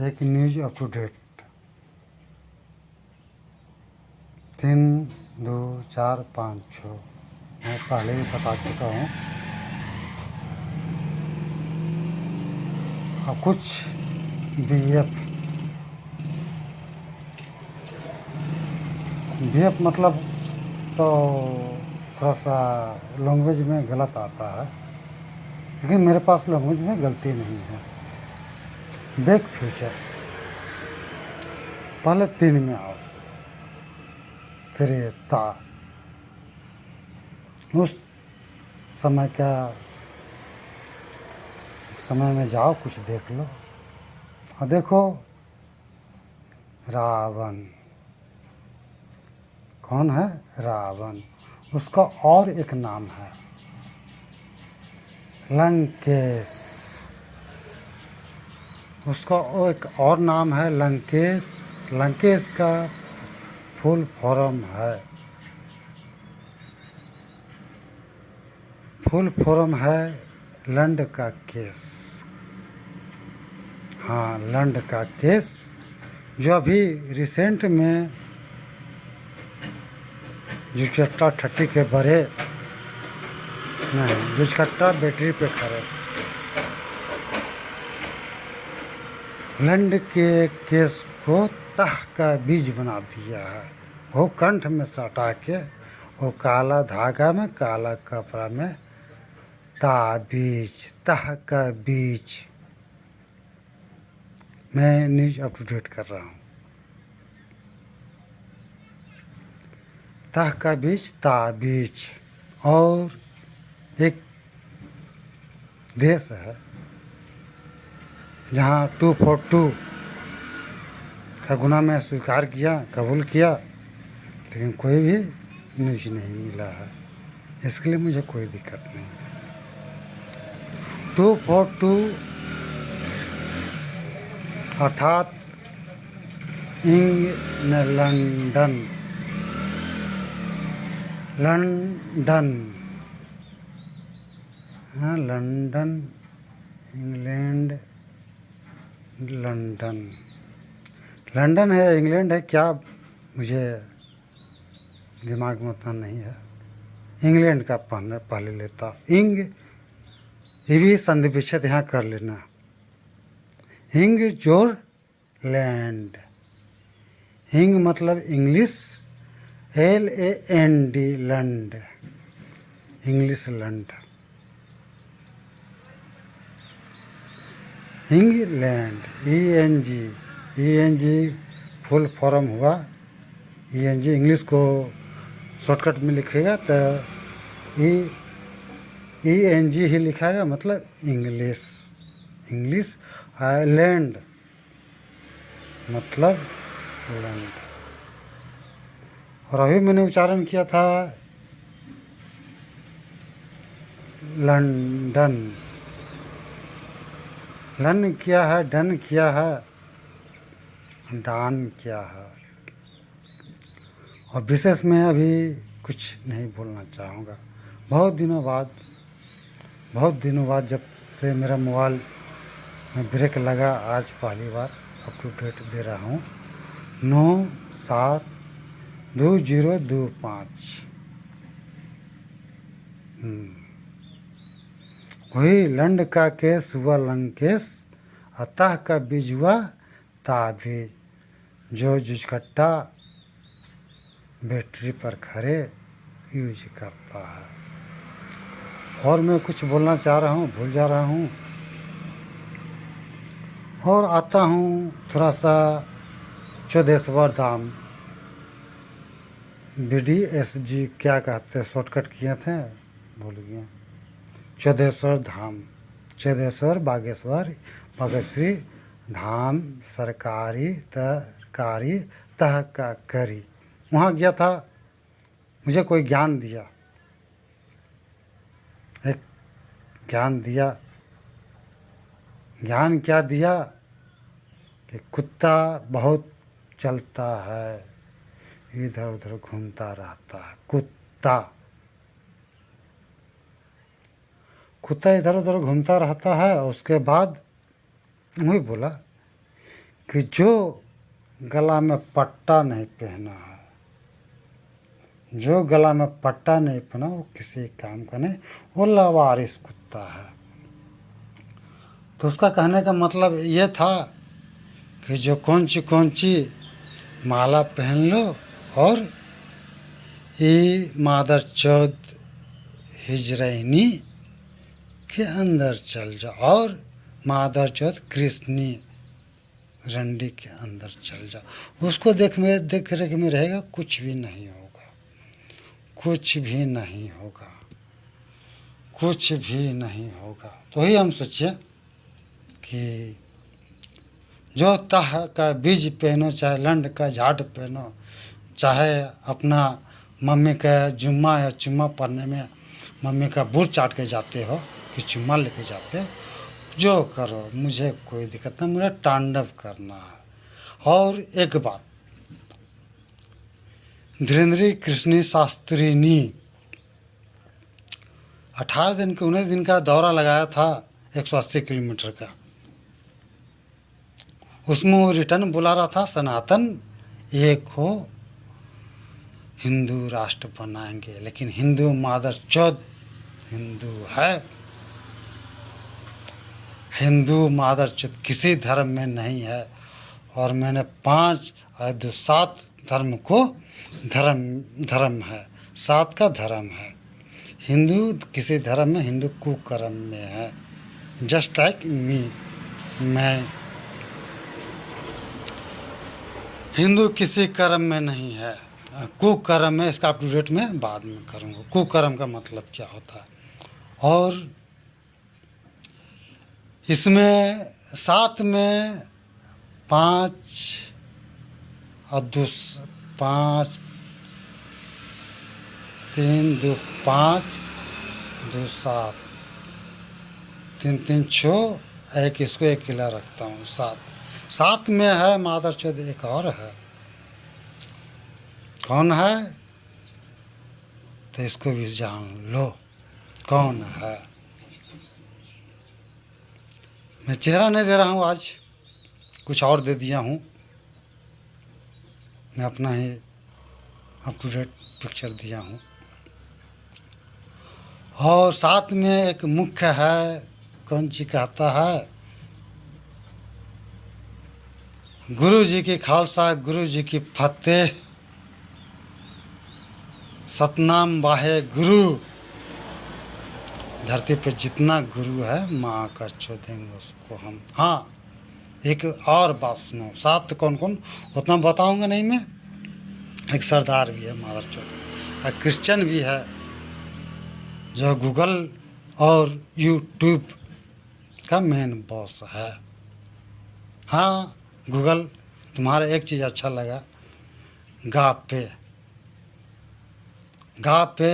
एक news up to date 3, 2, 4, 5, 6 मैं पहले ही बता चुका हूँ। अब कुछ बीएफ मतलब तो थोड़ा सा लैंग्वेज में गलत आता है, लेकिन मेरे पास लैंग्वेज में गलती नहीं है। बैक फ्यूचर, पहले 3 में आओ। त्रेता, उस समय का समय में जाओ, कुछ देख लो। और देखो रावण कौन है? रावण। उसका और एक नाम है लंकेश। उसका एक और नाम है लंकेश। लंकेश का फुल फॉर्म है लंड का केस। हाँ, लंड का केस, जो अभी रिसेंट में जुचकट्टा ठट्टी के बड़े नहीं, जुचकट्टा बैटरी पे खड़े लंड के केस को तह का बीज बना दिया है। वो कंठ में सटा के वो काला धागा में, काला कपड़ा में ताबीज, तह का बीज। मैं न्यूज अप टू डेट कर रहा हूँ। तह का बीज, ताबीज। और एक देश है जहाँ 242 का गुनाह में स्वीकार किया, कबूल किया, लेकिन कोई भी न्यूज नहीं मिला है। इसके लिए मुझे कोई दिक्कत नहीं। 242 अर्थात लंदन हाँ, लंदन, इंग्लैंड, लंदन है, इंग्लैंड है, क्या मुझे दिमाग में उतना नहीं है। इंग्लैंड का पहले लेता। ये भी संधि विच्छेद यहाँ कर लेना। हिंग जोर लैंड। हिंग मतलब English, LAND, land, English land. England, ENG full form हुआ। ENG इंग्लिश को शॉर्टकट में लिखेगा तो ENG ही लिखाएगा, मतलब इंग्लिश। लैंड मतलब लैंड। और अभी मैंने उच्चारण किया था लंदन। लन किया है, डन किया है, डान किया है। और विशेष में अभी कुछ नहीं बोलना चाहूँगा। बहुत दिनों बाद जब से मेरा मोबाइल में ब्रेक लगा, आज पहली बार अप टू डेट दे रहा हूँ। 9/7/2025। वही लंड का केस हुआ लंकेश, अतः का बीज हुआ ताबीज, जो जुचकट्टा बैटरी पर खड़े यूज करता है। और मैं कुछ बोलना चाह रहा हूँ, भूल जा रहा हूँ। और आता हूँ थोड़ा सा चौदेश्वर धाम, BDSG क्या कहते, शॉर्टकट किए थे, भूल गया। चौदेश्वर धाम, चौदेश्वर बागेश्वरी धाम, सरकारी तरकारी तह का करी। वहाँ गया था, मुझे कोई ज्ञान दिया, एक ज्ञान दिया। ज्ञान क्या दिया कि कुत्ता बहुत चलता है, इधर उधर घूमता रहता है। कुत्ता इधर उधर घूमता रहता है। उसके बाद वही बोला कि जो गला में पट्टा नहीं पहना है, जो गला में पट्टा नहीं पहना वो किसी काम का नहीं, वो लावारिस कुत्ता है। तो उसका कहने का मतलब ये था कि जो कौन सी माला पहन लो और ये मादर चौथ हिजरैनी के अंदर चल जाओ और मादर चौथ कृष्णी रंडी के अंदर चल जाओ। उसको देख रेख में रहेगा, कुछ भी नहीं होगा, कुछ भी नहीं होगा, कुछ भी नहीं होगा। तो ही हम सोचिए कि जो तह का बीज पहनो, चाहे लंड का झाड़ पहनो, चाहे अपना मम्मी का जुम्मा या चुम्मा पढ़ने में मम्मी का बुर चाट के जाते हो कि चुम्मा लेके जाते हो, जो करो, मुझे कोई दिक्कत नहीं, मुझे तांडव करना है। और एक बात, धीरेन्द्री कृष्णी शास्त्री ने 18 दिन के 19 दिन का दौरा लगाया था 180 किलोमीटर का। उसमें वो रिटर्न बुला रहा था सनातन एक हो, हिंदू राष्ट्र बनाएंगे, लेकिन हिंदू मादर चौथ हिंदू है, हिंदू मादर चौथ किसी धर्म में नहीं है। और मैंने 5 और 2 7 धर्म को धर्म है, 7 का धर्म है। हिंदू किसी धर्म में, हिंदू कुकर्म में है, जस्ट लाइक मी। मैं हिंदू किसी कर्म में नहीं है, कुकर्म में। इसका अप टू डेट में बाद में करूँगा, कुकर्म का मतलब क्या होता है। और इसमें 7 में 5 और 2 5 3 2 5 2 7 3 3 6, एक इसको एक किला रखता हूँ, 7 में है मादर चौथ। एक और है, कौन है तो इसको भी जान लो कौन है। मैं चेहरा नहीं दे रहा हूँ आज, कुछ और दे दिया हूँ, मैं अपना ही अप टू डेट पिक्चर दिया हूँ। और 7 में एक मुख्य है, कौन सी कहता है, गुरु जी की खालसा, गुरु जी की फतेह, सतनाम वाहे गुरु। धरती पे जितना गुरु है माँ का चोदेंगे उसको हम। हाँ, एक और बात सुनो, 7 कौन कौन उतना बताऊंगा नहीं मैं। एक सरदार भी है मादर चौथ, एक क्रिश्चियन भी है जो गूगल और यूट्यूब का मेन बॉस है। हाँ गूगल, तुम्हारा एक चीज़ अच्छा लगा, गा पे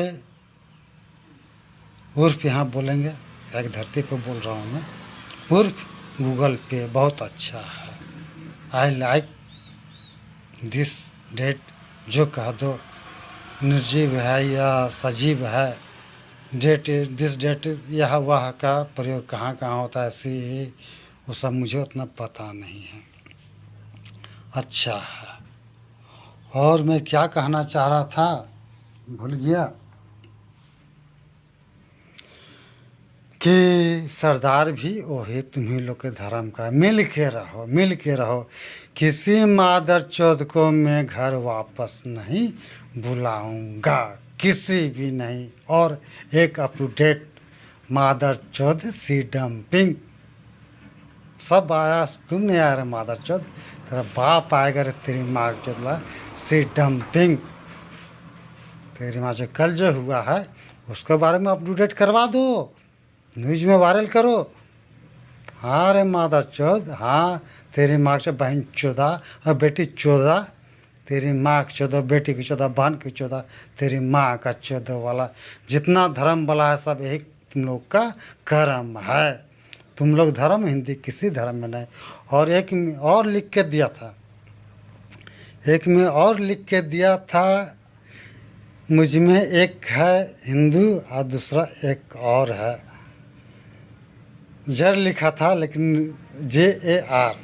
उर्फ यहाँ बोलेंगे, एक धरती पे बोल रहा हूँ मैं, उर्फ गूगल पे बहुत अच्छा है। आई लाइक दिस डेट, जो कह दो, निर्जीव है या सजीव है, डेट दिस डेट, यह वह का प्रयोग कहाँ कहाँ होता है, सी वो सब मुझे उतना पता नहीं है। अच्छा है। और मैं क्या कहना चाह रहा था भूल गया, कि सरदार भी वही तुम्ही लोग के धर्म का। मिल के रहो, मिल के रहो। किसी मादर चौथ को मैं घर वापस नहीं बुलाऊंगा, किसी भी नहीं। और एक अप टू डेट मादर चौथ सी डंपिंग, सब आया, तुम नहीं आ रहे मादर चौथ, तेरा बाप आएगा रे, तेरी माँ चौथ सी डंपिंग। तेरी माँ जो कल जो हुआ है उसके बारे में अप टू डेट करवा दो, न्यूज में वायरल करो। हाँ रे मादर चौथ, हाँ तेरी माँ से बहन चौदह और बेटी 14, तेरी माँ की 14, बेटी की 14, बहन की 14, तेरी माँ का 14 वाला जितना धर्म वाला है सब यही तुम लोग का कर्म है। तुम लोग धर्म, हिंदी किसी धर्म में नहीं। और एक में और लिख के दिया था, एक में और लिख के दिया था, मुझ में एक है हिंदू और दूसरा एक और है, जर लिखा था लेकिन JAR,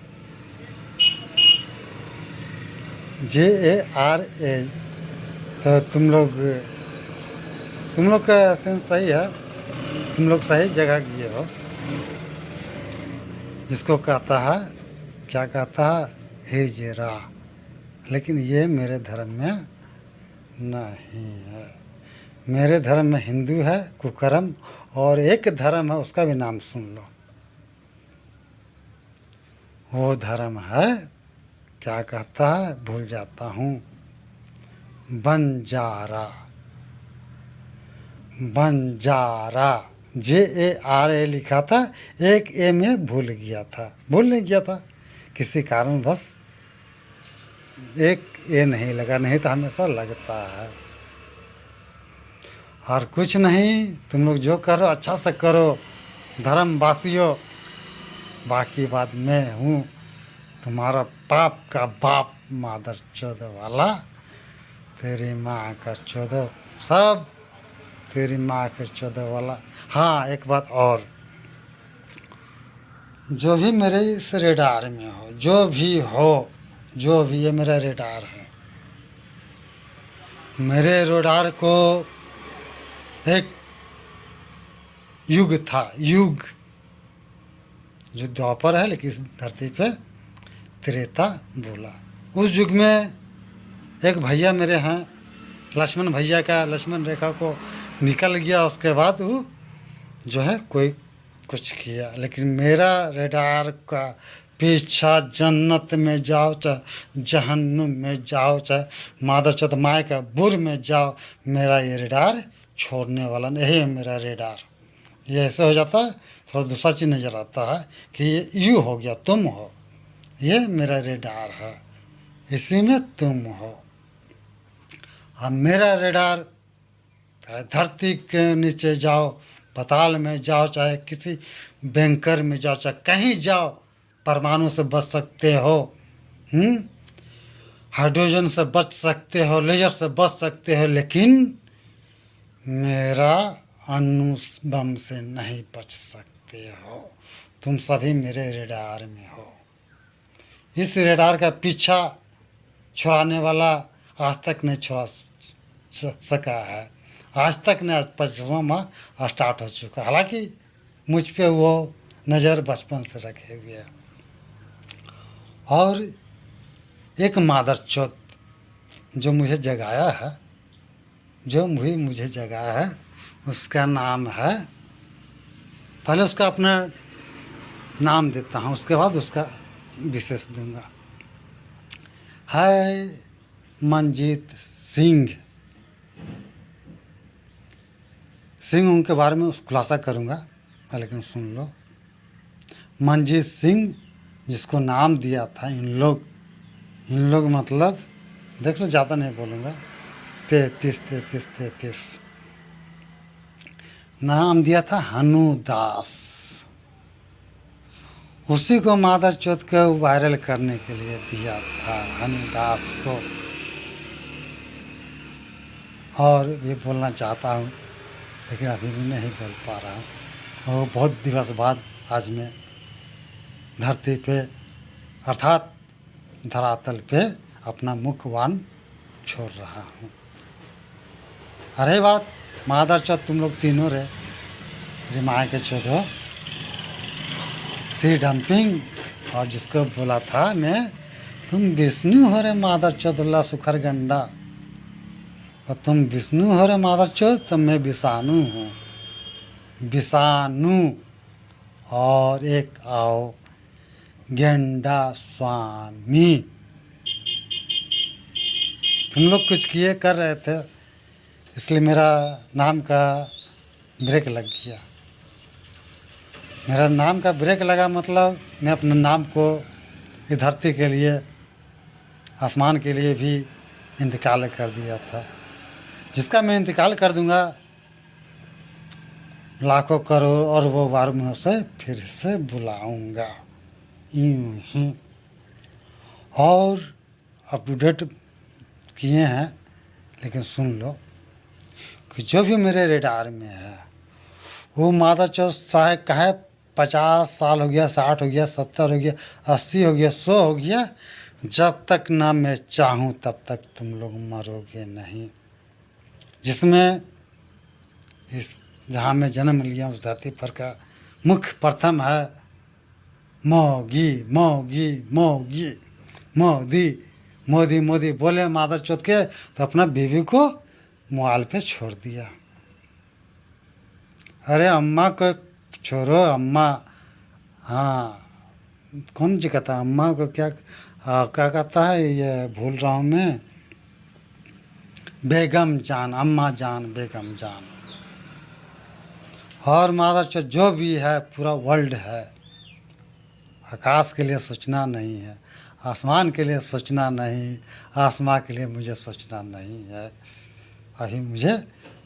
JARA। तो तुम लोग का सेंस सही है, तुम लोग सही जगह गए हो। जिसको कहता है, क्या कहता है, हिजरा। लेकिन ये मेरे धर्म में नहीं है। मेरे धर्म में हिंदू है, कुकर्म, और एक धर्म है उसका भी नाम सुन लो। वो धर्म है, क्या कहता है, भूल जाता हूँ, बंजारा। बंजारा, JARA लिखा था, एक ए में भूल नहीं गया था किसी कारणवश। एक ए नहीं लगा, नहीं तो हमेशा लगता है। और कुछ नहीं, तुम लोग जो करो अच्छा से करो, धर्मवासियों। बाकी बात मैं हूँ तुम्हारा पाप का बाप, मादर चौद वाला, तेरी माँ का चौदह, सब तेरी माँ के चौदह वाला। हाँ, एक बात और, जो भी मेरे इस रेडार में हो, जो भी हो, जो भी, ये मेरा रेडार है। मेरे रेडार को एक युग था, युग जो द्वापर है, लेकिन इस धरती पे त्रेता बोला। उस युग में एक भैया मेरे हैं, लक्ष्मण भैया का, लक्ष्मण रेखा को निकल गया। उसके बाद वो जो है कोई कुछ किया, लेकिन मेरा रेडार का पीछा, जन्नत में जाओ चाहे जहन्नुम में जाओ, चाहे मादर चौथ माए का बुर में जाओ, मेरा ये रेडार छोड़ने वाला नहीं है। मेरा रेडार ये ऐसे हो जाता है, थोड़ा दूसरा चीज़ नज़र आता है कि ये यू हो गया, तुम हो, ये मेरा रेडार है, इसी में तुम हो। अब मेरा रेडार, धरती के नीचे जाओ, पाताल में जाओ, चाहे किसी बैंकर में जाओ, चाहे कहीं जाओ, परमाणु से बच सकते हो, हाइड्रोजन से बच सकते हो, लेजर से बच सकते हो, लेकिन मेरा अणु बम से नहीं बच सकते हो। तुम सभी मेरे रेडार में हो। इस रेडार का पीछा छुड़ाने वाला आज तक नहीं छुड़ा सका है। आज तक ने 25वां माह स्टार्ट हो चुका, हालांकि मुझ पे वो नज़र बचपन से रखे हुए है। और एक मादर चौथ जो मुझे जगाया है, जो मुझे जगाया है, उसका नाम है, पहले उसका अपना नाम देता हूँ, उसके बाद उसका विशेष दूंगा। है मनजीत सिंह। उनके बारे में खुलासा करूँगा, लेकिन सुन लो। मनजीत सिंह जिसको नाम दिया था इन लोग मतलब, देख लो, ज़्यादा नहीं बोलूँगा, 33 नाम दिया था हनुदास। उसी को मादर चौथ को वायरल करने के लिए दिया था, हनुदास को। और ये बोलना चाहता हूँ, लेकिन अभी भी नहीं बोल पा रहा हूँ। और बहुत दिवस बाद आज मैं धरती पे, अर्थात धरातल पे, अपना मुखवान छोड़ रहा हूँ। अरे बात मादर चौथ, तुम लोग तीनों रे, रिमाए के चौधो, सी डंपिंग। और जिसको बोला था मैं, तुम विष्णु हो रे मादर चौधला सुखर गंडा, और तुम विष्णु हो रे मादर चौथ, तो मैं विषाणु हूँ, विषाणु। और एक आओ गेंडा स्वामी। तुम लोग कुछ किए कर रहे थे, इसलिए मेरा नाम का ब्रेक लग गया। मेरा नाम का ब्रेक लगा मतलब मैं अपने नाम को इस धरती के लिए, आसमान के लिए भी इंतकाल कर दिया था, जिसका मैं इंतकाल कर दूंगा लाखों करोड़ और वो बार में से फिर से बुलाऊंगा, यूं ही। और अप टू डेट किए हैं, लेकिन सुन लो कि जो भी मेरे रेडार में है, वो मादर चौथ चाहे कहे 50 साल हो गया, 60 हो गया, 70 हो गया, 80 हो गया, 100 हो गया, जब तक ना मैं चाहूँ तब तक तुम लोग मरोगे नहीं। जिसमें इस जहाँ मैं जन्म लिया उस धरती पर का मुख्य प्रथम है मोगी मोगी मोगी मोदी मोदी मोदी बोले मादर चौथ के, तो अपना बीवी को मुआल पे छोड़ दिया। अरे अम्मा को छोड़ो, अम्मा, हाँ कौन जी कहता है अम्मा को, क्या क्या कहता है, ये भूल रहा हूँ मैं, बेगम जान, अम्मा जान, बेगम जान। और मादर चौथ जो भी है पूरा वर्ल्ड है। आकाश के लिए सोचना नहीं है, आसमान के लिए सोचना नहीं, आसमां के लिए मुझे सोचना नहीं है। अभी मुझे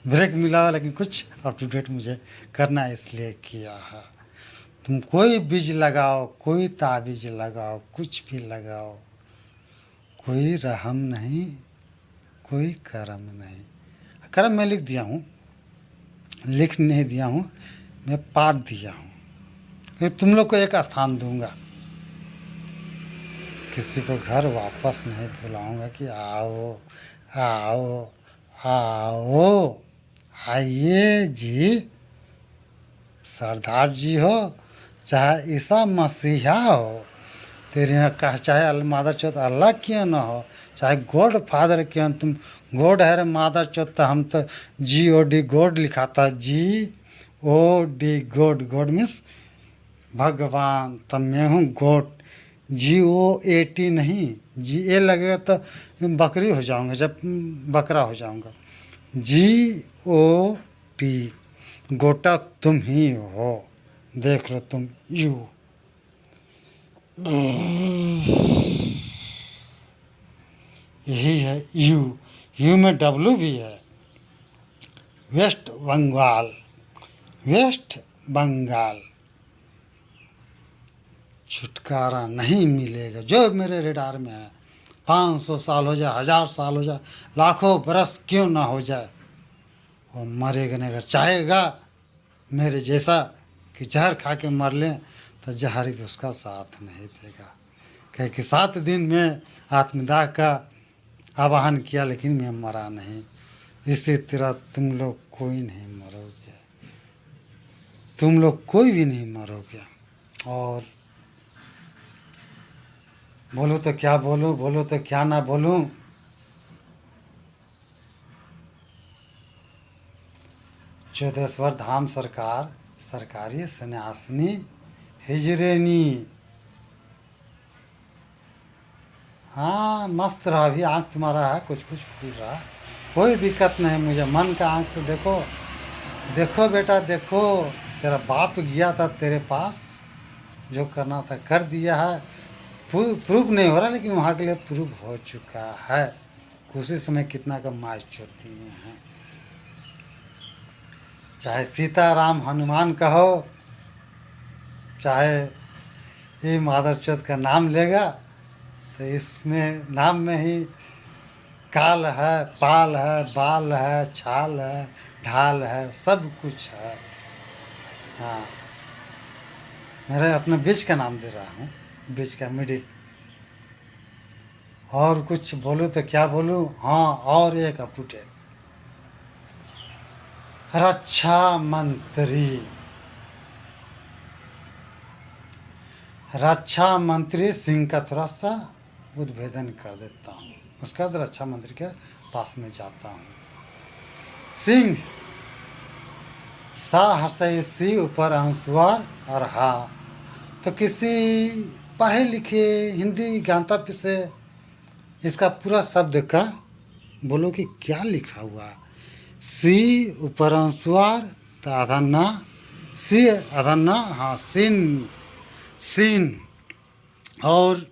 ब्रेक मिला, लेकिन कुछ अप टू डेट मुझे करना इसलिए किया है। तुम कोई बीज लगाओ, कोई ताबीज लगाओ, कुछ भी लगाओ, कोई रहम नहीं, कोई करम नहीं। करम मैं लिख दिया हूँ, लिख नहीं दिया हूँ, मैं पात दिया हूँ कि तुम लोग को एक स्थान दूंगा। किसी को घर वापस नहीं बुलाऊंगा कि आओ आओ आओ, आइए जी। सरदार जी हो चाहे ईसा मसीहा हो, तेरे यहाँ कहा चाहे मादर चौथ अल्लाह क्यों ना हो, चाहे गॉड फादर क्यों, तुम गॉड है रे मादर चौथ, तो हम तो GOD गॉड लिखा था, GOD गॉड, गॉड मीन्स भगवान, तब मैं हूँ गॉड। GOAT नहीं, GA लगेगा तो बकरी हो जाऊंगा, जब बकरा हो जाऊंगा। GOT, गोटा तुम ही हो, देख लो तुम, यू। यही है यू, यू में W भी है। वेस्ट बंगाल, वेस्ट बंगाल, छुटकारा नहीं मिलेगा जो मेरे रेडार में है। 500 साल हो जाए, 1000 साल हो जाए, लाखों बरस क्यों ना हो जाए, वो मरेगा नहीं। अगर चाहेगा मेरे जैसा कि जहर खा के मर लें, तो जहर भी उसका साथ नहीं देगा। क्योंकि 7 दिन में आत्मदाह का आवाहन किया, लेकिन मैं मरा नहीं। इसी तरह तुम लोग कोई नहीं मरोगे, तुम लोग कोई भी नहीं मरोगे। और बोलूँ तो क्या बोलूँ, बोलूँ तो क्या ना बोलूँ। चौदेश्वर धाम सरकार, सरकारी सन्यासिनी हिजरेनी, हाँ मस्त रहा। अभी आँख तुम्हारा है, कुछ कुछ खुल रहा है, कोई दिक्कत नहीं मुझे। मन का आँख से देखो, देखो बेटा देखो, तेरा बाप गया था तेरे पास, जो करना था कर दिया है। प्रूफ नहीं हो रहा, लेकिन वहाँ के लिए प्रूफ हो चुका है। उसी समय कितना का मार छोड़ दिए हैं। चाहे सीताराम हनुमान कहो, चाहे ये मादर चौथ का नाम लेगा, तो इसमें नाम में ही काल है, पाल है, बाल है, छाल है, ढाल है, सब कुछ है। हाँ, मेरे अपने बीच का नाम दे रहा हूँ, बीच का मिडिल। और कुछ बोलूँ तो क्या बोलूँ। हाँ, और एक अप टू डेट, रक्षा मंत्री, रक्षा मंत्री सिंह का थोड़ा सा उद्भेदन कर देता हूँ, उसके बाद रक्षा मंत्री के पास में जाता हूँ। सिंह, सा हर्षय सी ऊपर अनुस्वार और हा, तो किसी पढ़े लिखे हिंदी ज्ञाता से इसका पूरा शब्द का बोलो कि क्या लिखा हुआ। सी ऊपर अनुस्वार तो आधा ना, सी आधा ना, हाँ सिन, सीन। और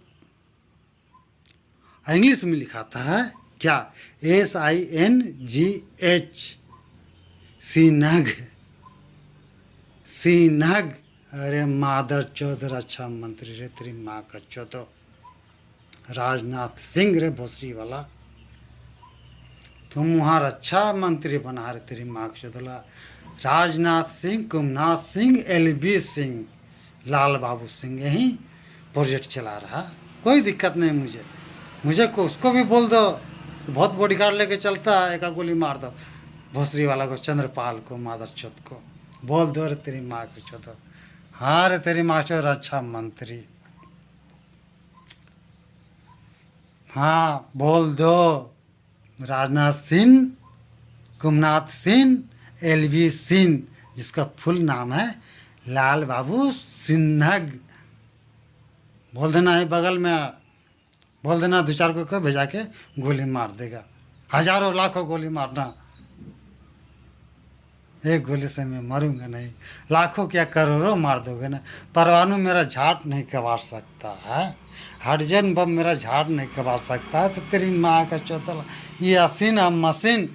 इंग्लिश में लिखाता है क्या, SINGH, सीनग, सीनग। अरे मादर चौथ रक्षा मंत्री रे, तेरी माँ का चौथो, राजनाथ सिंह रे भोसरी वाला, तुम वहाँ रक्षा मंत्री बना रहे, तेरी माँ का चौथला। राजनाथ सिंह, कुमनाथ सिंह, LB सिंह, लाल बाबू सिंह यही प्रोजेक्ट चला रहा, कोई दिक्कत नहीं मुझे। मुझे को उसको भी बोल दो, बहुत बॉडीगार्ड लेके चलता है, एक गोली मार दो भोसरी वाला को, चंद्रपाल को, मादर चौथ को बोल दो, रे तेरी माँ को चौथ। हाँ रे तेरी माँ चौथ रक्षा मंत्री, हाँ बोल दो। राजनाथ सिंह, कुमनाथ सिंह, एलवी सिंह, जिसका फुल नाम है लाल बाबू सिन्हग, बोल देना है बगल में, बोल देना 2-4 को भेजा के गोली मार देगा। हजारों लाखों गोली मारना, एक गोली से मैं मरूंगा नहीं, लाखों क्या करोड़ों मार दोगे ना। परवाणु मेरा झाट नहीं कबाड़ सकता है, हाइड्रोजन बम मेरा झाट नहीं कबाड़ सकता है। तो तेरी माँ का चौथला, ये असीन मशीन।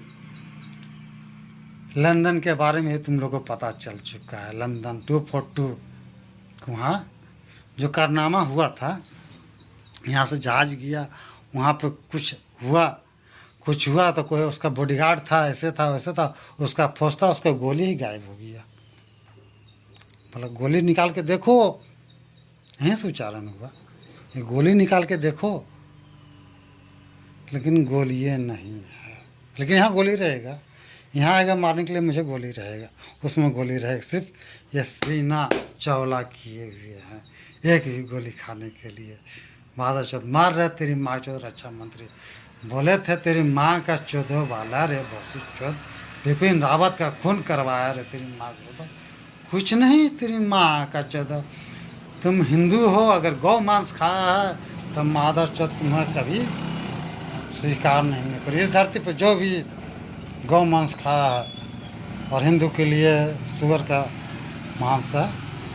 लंदन के बारे में तुम लोगों को पता चल चुका है, लंदन 242 वहाँ जो कारनामा हुआ था, यहाँ से जहाज गया, वहाँ पे कुछ हुआ तो कोई उसका बॉडीगार्ड था, ऐसे था वैसे था, उसका फौज था, उसका गोली ही गायब हो गया। मतलब गोली निकाल के देखो, यहीं से उच्चारण हुआ, ये गोली निकाल के देखो, लेकिन गोली ये नहीं है। लेकिन यहाँ गोली रहेगा, यहाँ आएगा मारने के लिए मुझे गोली रहेगा, उसमें गोली रहेगा। सिर्फ ये सीना चौला किए हुए हैं, एक भी गोली खाने के लिए। माधव चौथ मार रहे तेरी माँ चौथ रक्षा मंत्री, बोले थे तेरी माँ का चौदह वाला रे भौसी चौथ, विपिन रावत का खून करवाया रे तेरी माँ को। कुछ नहीं तेरी माँ का चौदह। तुम हिंदू हो, अगर गौ मांस खाया है तो माधव चौथ तुम्हें कभी स्वीकार नहीं करो। इस धरती पर जो भी गौ मांस खाया है और हिंदू के लिए सुअर का मांस है,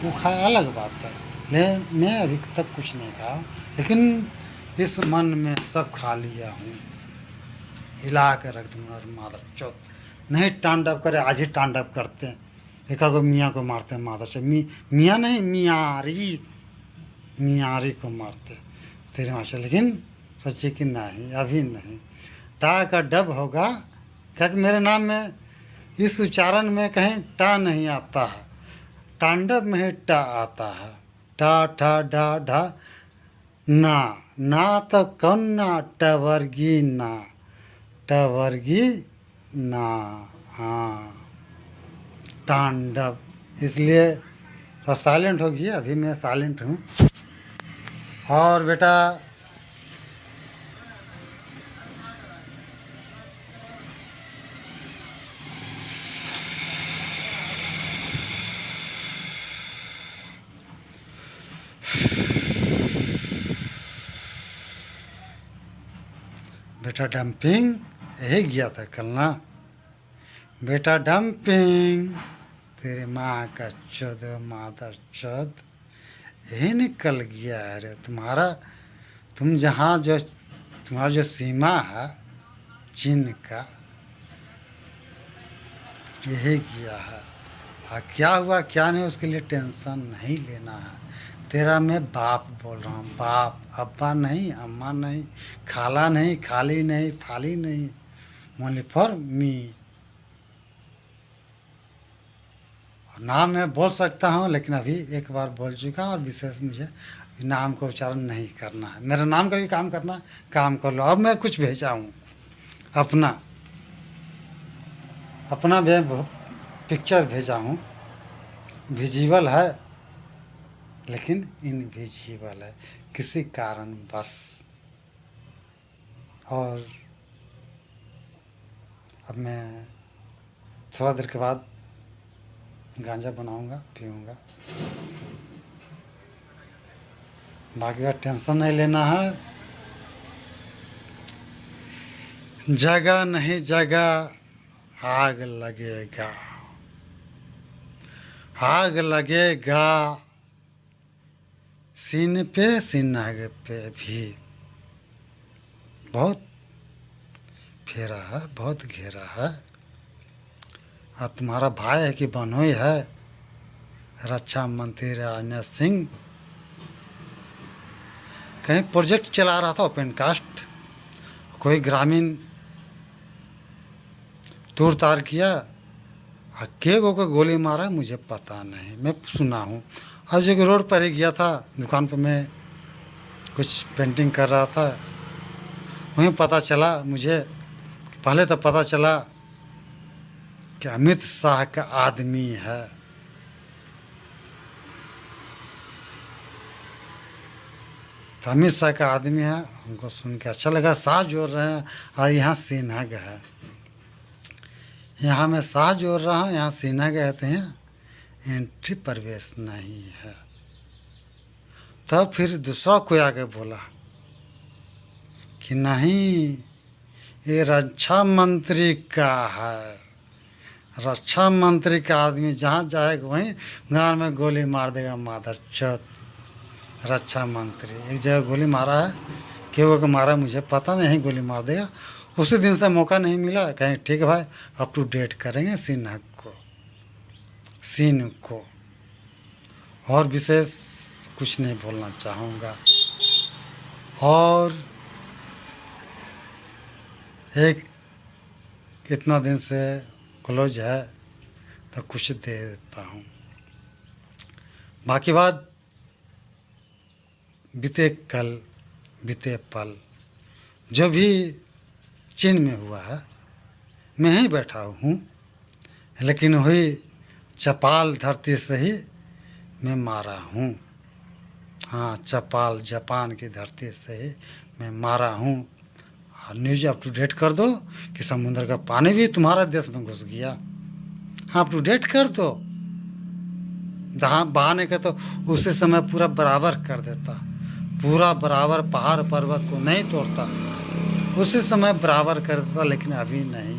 वो खाया अलग बात है। मैं अभी तक कुछ नहीं खाया, लेकिन इस मन में सब खा लिया हूँ, हिला के रख दूँगा माधव चौथ। नहीं तांडव करे, आज ही तांडव करते हैं, एक को मियाँ को मारते हैं माधव चौथ। मियाँ नहीं, मियारी को मारते तेरे वहाँ से। लेकिन सोचिए कि नहीं, अभी नहीं। टा का डब होगा, क्या कि मेरे नाम में इस उच्चारण में कहीं टा नहीं आता है, तांडव में ही टा आता है। टा ठा डा ढा ना तो कौन ना, टवर्गी ना, टवर्गी ना, हाँ तांडव। इसलिए थोड़ा साइलेंट हो गया, अभी मैं साइलेंट हूँ। और बेटा बेटा डंपिंग यही गया था कल ना, बेटा डंपिंग तेरे माँ का चौद मादर चौद, यही निकल गया है रे तुम्हारा। तुम जहाँ जो तुम्हारा जो सीमा है चीन का, यही गया है। क्या हुआ क्या नहीं उसके लिए टेंशन नहीं लेना है। तेरा मैं बाप बोल रहा हूँ, बाप, अब्बा नहीं, अम्मा नहीं, खाला नहीं, खाली नहीं, थाली नहीं, ओनली फॉर मी। और नाम मैं बोल सकता हूँ, लेकिन अभी एक बार बोल चुका, और विशेष मुझे नाम का उच्चारण नहीं करना है। मेरा नाम का भी काम करना, काम कर लो। अब मैं कुछ भेजा हूँ अपना पिक्चर भेजा हूँ, विजिबल है लेकिन इनविजिबल है किसी कारण बस। और अब मैं थोड़ा देर के बाद गांजा बनाऊंगा, पीऊंगा। बाकी का टेंशन नहीं लेना है। जगह नहीं जगह आग लगेगा, आग लगेगा सीने पे, सीनाग पे भी। बहुत फेरा है, बहुत घेरा है। और तुम्हारा भाई है कि बनोई है, रक्षा मंत्री राजनाथ सिंह, कहीं प्रोजेक्ट चला रहा था ओपन कास्ट, कोई ग्रामीण तूर तार किया, के को गोली मारा मुझे पता नहीं, मैं सुना हूँ। आज एक रोड पर ही गया था दुकान पर, मैं कुछ पेंटिंग कर रहा था, वहीं पता चला मुझे, पहले तो पता चला कि अमित शाह का आदमी है। तो अमित शाह का आदमी है, हमको सुन के अच्छा लगा। शाह जोड़ रहे हैं और यहाँ सिन्हा है, यहाँ मैं शाह जोड़ रहा हूँ, यहाँ सिन्हा कहते हैं, एंट्री प्रवेश नहीं है। तब फिर दूसरा कोई आके बोला कि नहीं, ये रक्षा मंत्री का है, रक्षा मंत्री का आदमी जहाँ जाएगा वहीं गांव में गोली मार देगा मादर चौथ। रक्षा मंत्री एक जगह गोली मारा है, क्यों को मारा मुझे पता नहीं, गोली मार देगा। उसी दिन से मौका नहीं मिला, कहें ठीक है भाई अप टू डेट करेंगे सिन्हा को, सीन को। और विशेष कुछ नहीं बोलना चाहूँगा। और एक कितना दिन से क्लोज है तो कुछ दे देता हूँ। बाकी बात बीते कल बीते पल जो भी चीन में हुआ है, मैं ही बैठा हूँ, लेकिन वही चपाल धरती से ही मैं मारा हूँ। हाँ, चपाल जापान की धरती से ही मैं मारा हूँ। और न्यूज़ अप टू डेट कर दो कि समुद्र का पानी भी तुम्हारा देश में घुस गया। हाँ, अप टू डेट कर दो। बहाने का तो उसी समय पूरा बराबर कर देता, पूरा बराबर, पहाड़ पर्वत को नहीं तोड़ता, उसी समय बराबर कर देता। लेकिन अभी नहीं,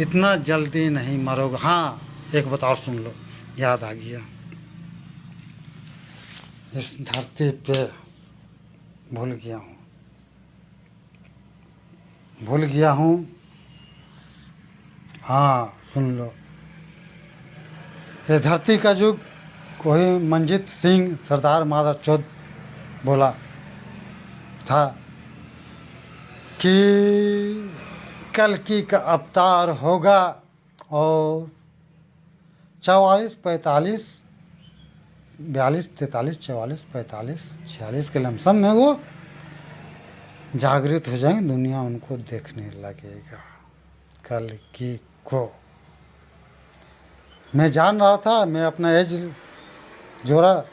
इतना जल्दी नहीं मरोगे। हाँ, एक बात और सुन लो, याद आ गया। इस धरती पे भूल गया हूँ। हाँ, सुन लो, ये धरती का युग कोई मंजीत सिंह सरदार माधव चौथ बोला था कि कल्कि का अवतार होगा और 44, 45, 42, 43, 44, 45, 46 के लमसम में वो जागृत हो जाएंगे, दुनिया उनको देखने लगेगा। कल्कि को मैं जान रहा था, मैं अपना एज जोड़ा,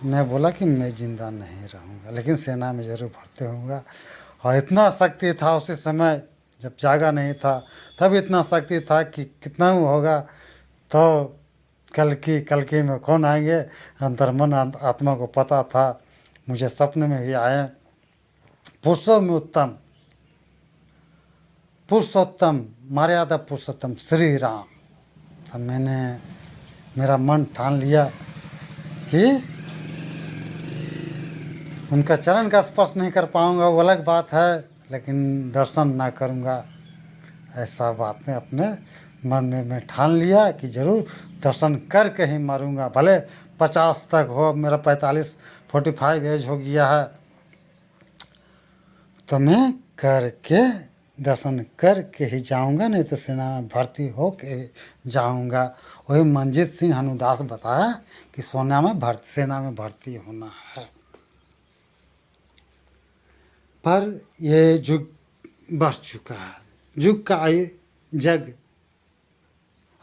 मैं बोला कि मैं ज़िंदा नहीं रहूँगा, लेकिन सेना में ज़रूर भर्ती होऊंगा। और इतना शक्ति था उसी समय, जब जागा नहीं था तब इतना शक्ति था कि कितना होगा। तो कल्कि में कौन आएंगे, अंतर्मन आत्मा को पता था। मुझे सपने में भी आए, पुरुषों में उत्तम, पुरुषोत्तम, मर्यादा पुरुषोत्तम श्री राम। तब मैंने, मेरा मन ठान लिया कि उनका चरण का स्पर्श नहीं कर पाऊंगा, वो अलग बात है, लेकिन दर्शन ना करूंगा, ऐसा बात ने अपने मन में मैं ठान लिया कि ज़रूर दर्शन करके ही मरूंगा। भले 50 तक हो, मेरा 45, 45 एज हो गया है, तो मैं करके दर्शन करके ही जाऊंगा, नहीं तो सेना में भर्ती हो के जाऊंगा। वही मंजीत सिंह हनुदास बताया कि सेना में भर्ती होना है। पर ये युग बढ़ चुका है, युग का जग,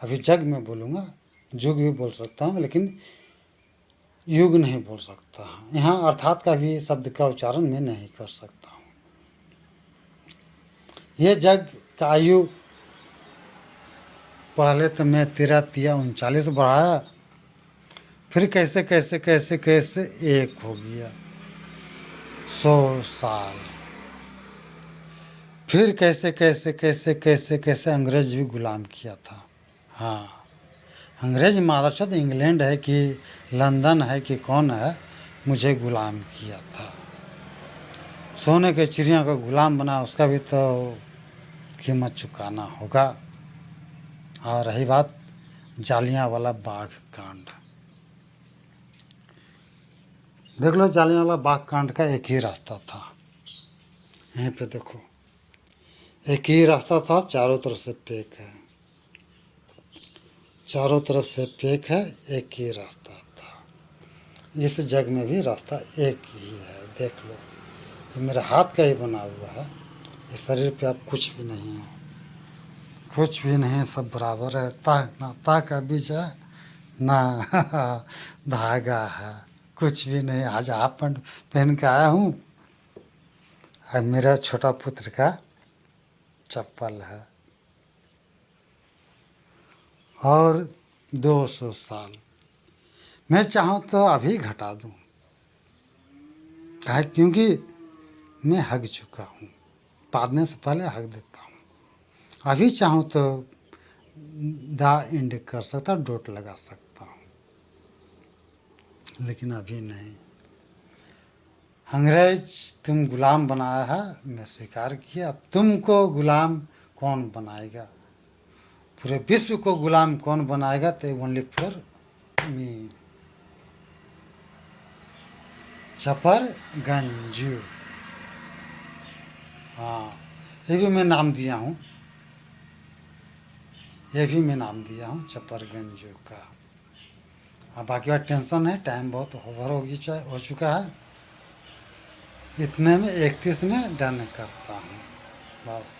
अभी जग में बोलूँगा, युग भी बोल सकता हूँ, लेकिन युग नहीं बोल सकता। यहाँ अर्थात का भी शब्द का उच्चारण मैं नहीं कर सकता हूँ। ये जग का आयु पहले तो मैं 13 तिया 39 बढ़ाया, फिर कैसे कैसे कैसे कैसे एक हो गया 100 साल। फिर कैसे कैसे कैसे कैसे कैसे अंग्रेज भी गुलाम किया था। हाँ, अंग्रेज महाराष्ट्र इंग्लैंड है कि लंदन है कि कौन है, मुझे गुलाम किया था। सोने के चिड़िया को गुलाम बना, उसका भी तो कीमत चुकाना होगा। और रही बात जालियांवाला बाग कांड, देख लो, जालियांवाला बाग कांड का एक ही रास्ता था। यहीं पे देखो, एक ही रास्ता था, चारों तरफ से पैक है, चारों तरफ से पैक है, एक ही रास्ता था। इस जग में भी रास्ता एक ही है, देख लो। ये मेरे हाथ का ही बना हुआ है। इस शरीर पे अब कुछ भी नहीं है, कुछ भी नहीं, सब बराबर है। ना ता का बीज है ना धागा है, कुछ भी नहीं। आज हाफ पैंट पहन के आया हूँ, और मेरा छोटा पुत्र का चप्पल है। और 200 साल मैं चाहूँ तो अभी घटा दूँ, काहे क्योंकि मैं हग चुका हूँ, पादने से पहले हग देता हूँ। अभी चाहूँ तो दा इंड कर सकता, डोट लगा सकता हूँ, लेकिन अभी नहीं। अंग्रेज तुम गुलाम बनाया है, मैं स्वीकार किया। अब तुमको गुलाम कौन बनाएगा, पूरे विश्व को गुलाम कौन बनाएगा, तो ओनली फॉर मी। चपर गंजू, हाँ, ये भी मैं नाम दिया हूँ, ये भी मैं नाम दिया हूँ चपर गंजू का। हाँ, बाकी बात टेंशन है, टाइम बहुत ओवर हो चुका है। इतने में 31 में डन करता हूँ बस।